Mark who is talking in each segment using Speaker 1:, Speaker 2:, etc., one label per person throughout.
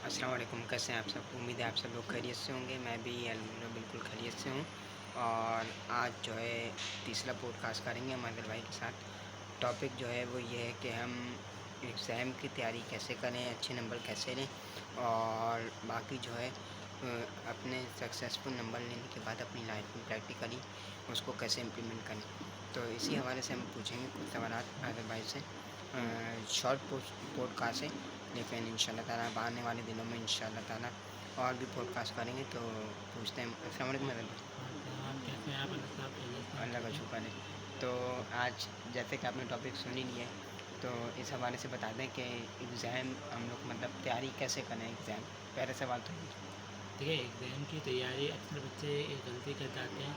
Speaker 1: अस्सलाम वालेकुम। कैसे हैं आप सब? उम्मीद है आप सब लोग खैरियत से होंगे। मैं भी अल्हम्दुलिल्लाह बिल्कुल खैरियत से हूँ। और आज जो है तीसरा पॉडकास्ट करेंगे हम आदिल भाई के साथ। टॉपिक जो है वो ये है कि हम एग्ज़ाम की तैयारी कैसे करें, अच्छे नंबर कैसे लें और बाकी जो है अपने सक्सेसफुल नंबर लेने के बाद अपनी लाइफ में प्रैक्टिकली उसको कैसे इम्प्लीमेंट करें। तो इसी हवाले से हम पूछेंगे कुछ सवालात आदिल भाई से। शॉर्ट पॉडकास्ट है, लेकिन इंशाल्लाह ताला अब आने वाले दिनों में इंशाल्लाह ताला और भी पॉडकास्ट करेंगे। तो पूछते हैं। अस्सलाम वालेकुम मैडम।
Speaker 2: हम कैसे हैं आप? अल्लाह साहब खैरियत से हैं,
Speaker 1: अल्लाह
Speaker 2: ठीक
Speaker 1: का
Speaker 2: हैं।
Speaker 1: शुक्र है। तो आज जैसे कि आपने टॉपिक सुन ही लिया है, तो इस हवाले से बता दें कि एग्ज़ाम हम लोग मतलब तैयारी कैसे करें एग्ज़ाम। पहले सवाल तो ये।
Speaker 2: देखिए, एग्ज़ाम की तैयारी अक्सर बच्चे एक गलती कर जाते हैं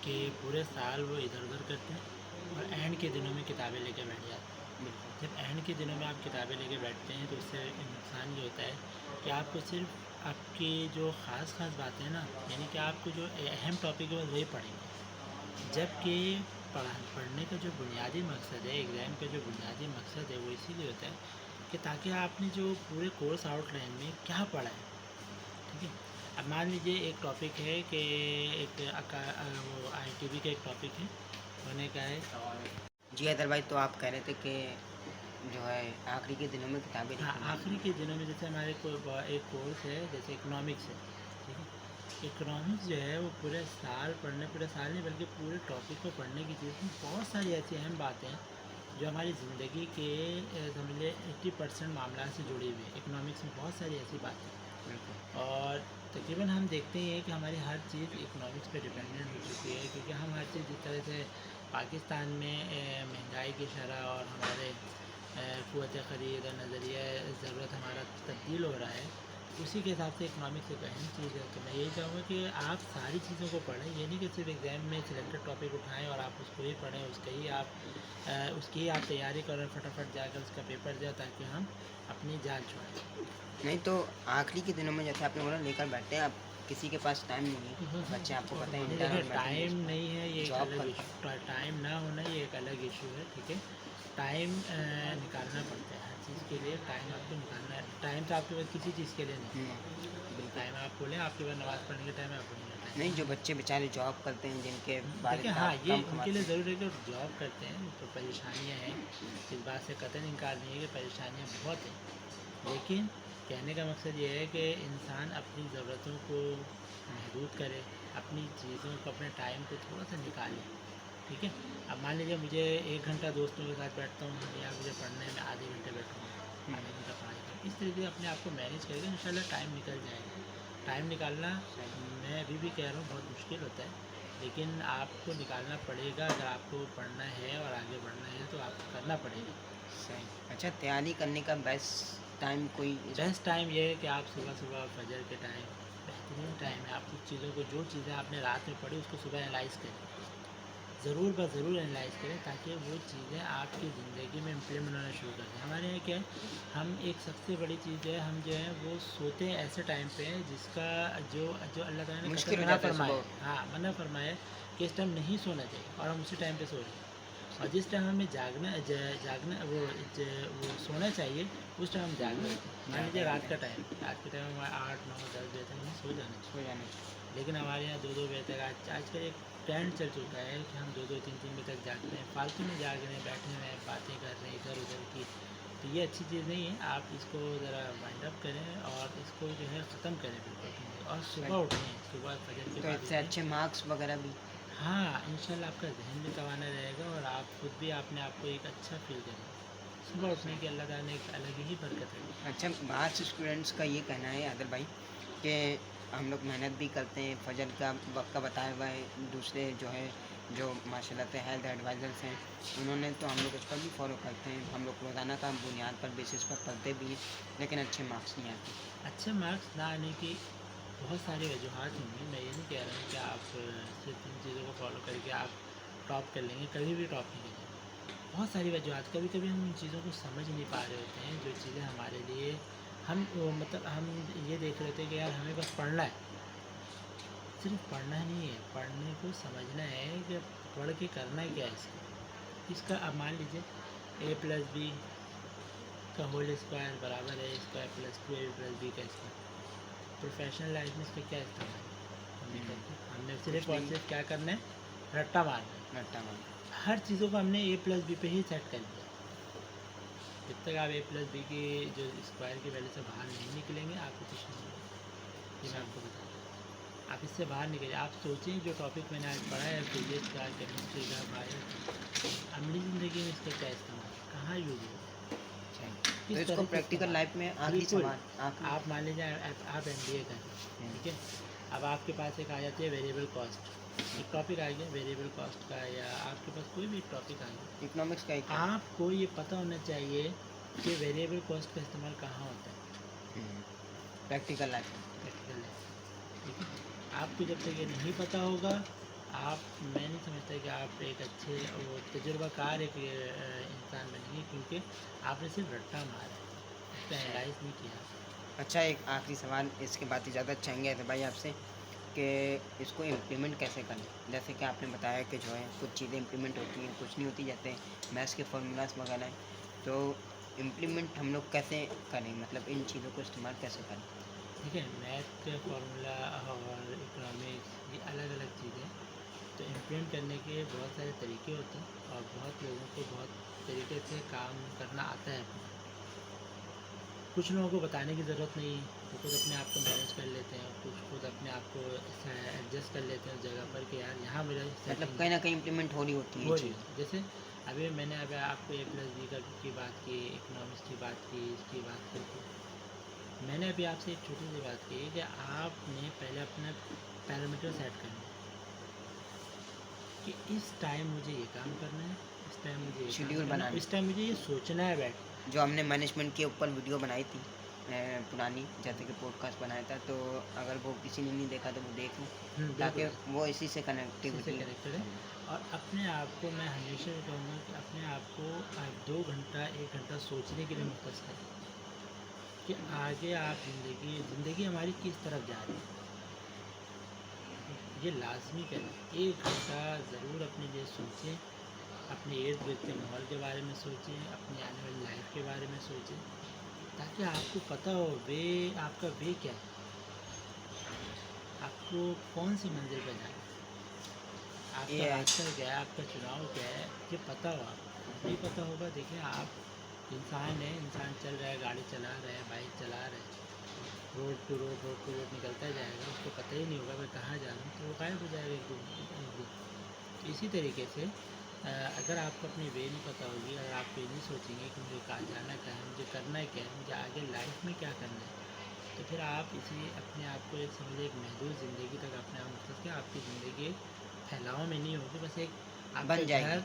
Speaker 2: कि पूरे साल वो इधर-उधर करते हैं और एंड के दिनों में किताबें लेके बैठ जाते हैं।
Speaker 1: बिल्कुल।
Speaker 2: जब एंड के दिनों में आप किताबें लेके बैठते हैं तो उससे नुकसान ये होता है कि आपको सिर्फ आपकी जो ख़ास बातें हैं ना, यानी कि आपको जो अहम टॉपिक है बस वही पढ़ेंगे। जबकि पढ़ने का जो बुनियादी मकसद है, एग्ज़ाम का जो बुनियादी मकसद है वो इसीलिए होता है कि ताकि आपने जो पूरे कोर्स आउटलाइन में क्या पढ़ा है, ठीक है। अब मान लीजिए एक टॉपिक है कि वो आईटीबी का एक टॉपिक है, उन्होंने कहा है।
Speaker 1: जी अदर भाई, तो आप कह रहे थे कि जो है आखिरी के दिनों में किताबें
Speaker 2: हाँ,
Speaker 1: लिखनी
Speaker 2: आखिरी
Speaker 1: चाहिए।
Speaker 2: के दिनों में जैसे हमारे को एक कोर्स है, जैसे इकोनॉमिक्स है, ठीक है। इकोनॉमिक्स जो है वो पूरे साल नहीं बल्कि पूरे टॉपिक को पढ़ने की चीज़ में बहुत सारी ऐसी अहम बातें हैं जो हमारी ज़िंदगी के समझ लें 80% मामला से जुड़ी हुई है। इकोनॉमिक्स में बहुत सारी ऐसी बातें हैं
Speaker 1: बिल्कुल।
Speaker 2: और तकरीबन हम देखते ही हैं कि हमारी हर चीज़ इकोनॉमिक्स पे डिपेंडेंट हो चुकी है, क्योंकि हम हर चीज़ जिस तरह से पाकिस्तान में महंगाई की शरह और हमारे क़ुव्वत ख़रीद और नज़रिया ज़रूरत हमारा तब्दील हो रहा है, उसी के हिसाब से इकोनॉमिक्स एक अहम चीज़ है। तो मैं यही चाहूँगा कि आप सारी चीज़ों को पढ़ें, ये नहीं कि सिर्फ एग्ज़ाम में सिलेक्टेड टॉपिक उठाएँ और आप उसको ही पढ़ें, उसकी ही आप तैयारी करें, फटाफट जाकर उसका पेपर दें ताकि हम अपनी जान छुड़ाएँ।
Speaker 1: नहीं तो आखिरी के दिनों में जैसे आपने बोला लेकर बैठते हैं, अब किसी के पास टाइम नहीं है। बच्चे आपको पता है
Speaker 2: नहीं,
Speaker 1: इंटर्न
Speaker 2: देखिए,
Speaker 1: में बैठे हैं,
Speaker 2: टाइम नहीं है ये एक
Speaker 1: जॉब
Speaker 2: अलग
Speaker 1: करते हैं।
Speaker 2: इशू, टाइम ना होना ये एक अलग इशू है, ठीक है। टाइम निकालना पड़ता है हर चीज़ के लिए, टाइम आपको निकालना है। टाइम तो आपके पास किसी चीज़ के लिए नहीं है।
Speaker 1: बिल्कुल।
Speaker 2: टाइम आप बोलें आपके पास नमाज़ पढ़ने का टाइम है, आपको नहीं है
Speaker 1: नहीं,
Speaker 2: टाइम।
Speaker 1: जो बच्चे बेचारे जॉब करते हैं, जिनके
Speaker 2: देखिए,
Speaker 1: वालिद
Speaker 2: हाँ,
Speaker 1: आप
Speaker 2: ये
Speaker 1: कम
Speaker 2: उनके
Speaker 1: कमाते
Speaker 2: लिए
Speaker 1: हैं।
Speaker 2: ज़रूर है कि जॉब करते हैं तो परेशानियाँ हैं, इस बात से कतई इनकार नहीं है कि परेशानियाँ बहुत हैं। लेकिन कहने का मकसद ये है कि इंसान अपनी ज़रूरतों को महदूद करे, अपनी चीज़ों को, अपने टाइम को थोड़ा-सा निकाले, ठीक है। अब मान लीजिए मुझे 1 घंटा दोस्तों के साथ बैठता हूँ या मुझे पढ़ने में आधे घंटे बैठूँगा, आधा घंटा पढ़ाई करूँ, इस तरीके से अपने आप को मैनेज करके इंशाल्लाह टाइम निकल जाएगा। टाइम निकालना,
Speaker 1: सही।
Speaker 2: मैं अभी भी कह रहा हूँ, बहुत मुश्किल होता है, लेकिन आपको निकालना पड़ेगा। अगर आपको पढ़ना है और आगे बढ़ना है तो आपको करना पड़ेगा।
Speaker 1: सही। अच्छा, तैयारी करने का बेस्ट टाइम कोई इस।
Speaker 2: बेस्ट टाइम ये है कि आप सुबह-सुबह फजर के टाइम बेहतरीन टाइम है। आप कुछ चीज़ों को, जो चीज़ें आपने रात में पढ़ी उसको सुबह एनालाइज़ करें। ज़रूर ज़रूर एनालाइज़ करें ताकि वो चीज़ें आपकी ज़िंदगी में इम्प्लीमेंट होना शुरू कर दें। हमारे यहाँ क्या है, हम एक सबसे बड़ी चीज़ है, हम जो है वो सोते हैं ऐसे टाइम पे जिसका जो जो अल्लाह ताला ने कतई
Speaker 1: मुश्किल हो
Speaker 2: मना
Speaker 1: जाता है
Speaker 2: फरमाया
Speaker 1: सुबह
Speaker 2: है। हाँ, मना फरमाया है कि इस टाइम नहीं सोना चाहिए और हम उसी टाइम पे सो रहे हैं। और जिस टाइम हमें जागना वो सोना चाहिए, उस टाइम हम जाग रहे थे। मान लीजिए
Speaker 1: जाते
Speaker 2: रात
Speaker 1: हैं।
Speaker 2: का टाइम, रात के टाइम हमारा 8, 9, 10 बजे तक हमें सो जाना
Speaker 1: सो
Speaker 2: चाहिए।
Speaker 1: जाना चाहिए।
Speaker 2: लेकिन हमारे यहाँ 2-2 बजे तक, आजकल एक ट्रेंड चल चुका है कि हम 2-2, 3-3 बजे तक जागते हैं, फालतू में जाग रहे हैं, बैठे हुए हैं, बातें कर रहे हैं इधर-उधर की। तो ये अच्छी चीज़ नहीं है। आप इसको ज़रा वाइंड अप करें और इसको जो है ख़त्म करें बिल्कुल, और
Speaker 1: सही।
Speaker 2: सुबह उठें, सुबह फजर के
Speaker 1: तो
Speaker 2: बाद
Speaker 1: इससे
Speaker 2: उठें।
Speaker 1: अच्छे मार्क्स वगैरह भी।
Speaker 2: हाँ, इंशाल्लाह आपका ज़हन भी तवाना रहेगा और आप खुद भी अपने आप को एक अच्छा फ़ील करेंगे। सुबह उठने की
Speaker 1: सही।
Speaker 2: अल्लाह ताला ने एक अलग ही बरकत रखी है।
Speaker 1: अच्छा, बाहर से स्टूडेंट्स का ये कहना है आदिल भाई कि हम लोग मेहनत भी करते हैं, फजर का वक्त का बताया हुआ है। दूसरे जो है, जो माशाल्लाह से हेल्थ एडवाइज़र्स हैं, उन्होंने तो हम लोग उस पर भी फॉलो करते हैं। हम लोग रोज़ाना का बुनियाद पर बेसिस पर पढ़ते भी हैं, लेकिन अच्छे मार्क्स नहीं आते।
Speaker 2: अच्छे मार्क्स ना आने की बहुत सारी वजूहत होंगी। मैं ये नहीं कह रहा हूँ कि आप सिर्फ इन चीज़ों को फॉलो करके आप टॉप कर लेंगे, कभी भी टॉप नहीं कर लेंगे। बहुत सारी वजूहत, कभी-कभी हम उन चीज़ों को समझ नहीं पा रहे होते हैं, जो चीज़ें हमारे लिए मतलब हम ये देख रहे थे कि यार हमें बस पढ़ना है। सिर्फ पढ़ना नहीं है, पढ़ने को समझना है कि पढ़ के करना क्या है इसका। इसका अब मान लीजिए A+B का होल स्क्वायर बराबर है square plus 2ab plus B का स्क्वायर। प्रोफेशनल लाइफ में इसका क्या इस्तेमाल है हमने करते, हमने सिर्फ और
Speaker 1: नहीं,
Speaker 2: सिर्फ क्या करना है, रट्टा मारना है।
Speaker 1: रट्टा मार।
Speaker 2: हर चीज़ों को हमने ए प्लस बी पे ही सेट कर दिया। जब तक आप ए प्लस बी की जो स्क्वायर की वैल्यू से बाहर नहीं निकलेंगे आपको कुछ नहीं होगा। ये मैं आपको बता दूँ, आप इससे बाहर निकलिए। आप सोचें जो टॉपिक मैंने आज पढ़ा है फिजिक्स का, केमिस्ट्री का, बायो, अमली ज़िंदगी में इसका क्या इस्तेमाल है, कहाँ यूज होगा,
Speaker 1: तो इसको प्रैक्टिकल लाइफ में आखिरी
Speaker 2: बिल्कुल।
Speaker 1: सवाल
Speaker 2: आप मान लीजिए आप MBA कर रहे हैं, ठीक है। अब आपके पास एक आ जाती है वेरिएबल कॉस्ट, एक टॉपिक आ गया वेरिएबल कॉस्ट का, या आपके पास कोई भी टॉपिक आ गया,
Speaker 1: इकोनॉमिक्स का एक
Speaker 2: आपको ये पता होना चाहिए कि वेरिएबल कॉस्ट का इस्तेमाल कहाँ होता है
Speaker 1: प्रैक्टिकल लाइफ।
Speaker 2: प्रैक्टिकल लाइफ, ठीक है। आपको जब तक ये नहीं पता होगा, मैं नहीं समझता कि आप एक अच्छे वो तजुर्बाकार एक इंसान बनेंगे, क्योंकि आपने सिर्फ रट्टा मारा है, उसका एनालाइज नहीं किया।
Speaker 1: अच्छा, एक आखिरी सवाल, इसके बाद इजाज़त चाहेंगे तो भाई आपसे कि इसको इम्प्लीमेंट कैसे करें। जैसे कि आपने बताया कि जो है कुछ चीज़ें इम्प्लीमेंट होती हैं, कुछ नहीं होती, जैसे मैथ्स के फार्मूलाज वगैरह हैं, तो इम्प्लीमेंट हम लोग कैसे करें, मतलब इन चीज़ों को इस्तेमाल कैसे करें।
Speaker 2: ठीक है, मैथ का फार्मूला और इकोनॉमिक्स ये अलग अलग चीज़ें, तो इम्प्लीमेंट करने के बहुत सारे तरीके होते हैं, और बहुत लोगों को बहुत तरीके से काम करना आता है। कुछ लोगों को बताने की ज़रूरत नहीं, वो खुद अपने आप को मैनेज कर लेते हैं, कुछ खुद अपने आप को एडजस्ट कर लेते हैं उस जगह पर कि यार यहाँ मेरा
Speaker 1: मतलब कहीं ना कहीं इम्प्लीमेंट हो रही होती है
Speaker 2: हो
Speaker 1: ये
Speaker 2: रही
Speaker 1: चीज़।
Speaker 2: है। जैसे अभी मैंने अभी आपको ए प्लस बी की बात की, इकोनॉमिक्स की बात की, इसकी बात की थी। मैंने अभी आपसे एक छोटी सी बात की कि आपने पहले अपना पैरामीटर सेट करना है कि इस टाइम मुझे ये काम करना है, इस टाइम मुझे ये काम
Speaker 1: शेड्यूल
Speaker 2: करना है,
Speaker 1: बनाना।
Speaker 2: इस टाइम मुझे ये सोचना है बैठ
Speaker 1: जो हमने मैनेजमेंट के ऊपर वीडियो बनाई थी पुरानी, जैसे कि पॉडकास्ट बनाया था, तो अगर वो किसी ने नहीं देखा तो वो देख लूँ, ताकि
Speaker 2: बिल्कुल
Speaker 1: वो इसी से
Speaker 2: इससे
Speaker 1: कनेक्टिविटी।
Speaker 2: कनेक्टेड है। और अपने आप को मैं हमेशा ये कहूँगा कि अपने आप को 2 घंटा 1 घंटा सोचने के लिए मुख्तस करें कि आगे आप ज़िंदगी हमारी किस तरफ जा रही है, ये लाजमी करें। 1 घंटा ज़रूर अपने लिए सोचें, अपने इर्द गिर्द के माहौल के बारे में सोचें, अपनी आने वाली लाइफ के बारे में सोचें, ताकि आपको पता हो आपका वे क्या है, आपको कौन सी मंजिल पर जाना है, आपका
Speaker 1: ये
Speaker 2: रास्ता क्या है, आपका चुनाव क्या है, ये पता हो। आपको नहीं पता होगा, देखिए आप इंसान है, इंसान चल रहा है, गाड़ी चला रहा है, बाइक चला रहा है, रोड टू रोड निकलता जाएगा, उसको पता ही नहीं होगा मैं कहाँ जा रहा हूँ, तो वो गायब हो जाएगा एक दिन। तो इसी तरीके से अगर आपको अपनी वे नहीं पता होगी, अगर आप ये नहीं सोचेंगे कि मुझे कहाँ जाना क्या है, मुझे करना क्या है, मुझे आगे लाइफ में क्या करना है, तो फिर आप इसी अपने आप को एक समझिए एक महदूद ज़िंदगी तक अपने आप मुख्तस के आपकी ज़िंदगी फैलाव में नहीं होगी, बस एक
Speaker 1: बन
Speaker 2: आपके
Speaker 1: जाएगी,
Speaker 2: घर,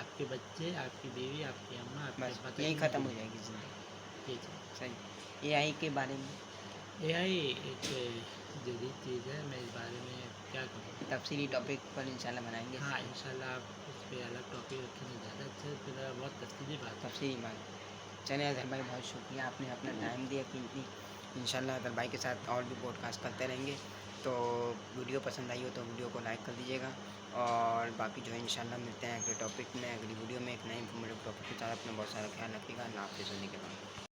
Speaker 2: आपके बच्चे, आपकी बीवी, आपकी अम्मा, आपके
Speaker 1: बस
Speaker 2: पता
Speaker 1: यही
Speaker 2: ही
Speaker 1: ख़त्म हो
Speaker 2: नहीं
Speaker 1: जाएगी ज़िंदगी।
Speaker 2: ये चीज़।
Speaker 1: सही। एआई के बारे में
Speaker 2: एआई एक जदीद चीज़ है, मैं इस बारे में क्या कहूँ।
Speaker 1: तफसीली टॉपिक पर इंशाल्लाह बनाएंगे।
Speaker 2: हाँ, इंशाल्लाह आप उस पे अलग टॉपिक रखेंगे ज़्यादा अच्छा है, फिर बहुत तफसीली बात है।
Speaker 1: तफसीली बात। चलिए अज़हर भाई, बहुत शुक्रिया, आपने अपना टाइम दिया कीमती। इंशाल्लाह अज़हर भाई के साथ और भी पॉडकास्ट करते रहेंगे। तो वीडियो पसंद आई हो तो वीडियो को लाइक कर दीजिएगा, और बाकी जो है इंशाल्लाह मिलते हैं अगले टॉपिक में, अगली वीडियो में एक नए इंफॉर्मेटिव टॉपिक के साथ। अपना बहुत सारा ख्याल रखिएगा। अल्लाह हाफ़िज़। होने के बाद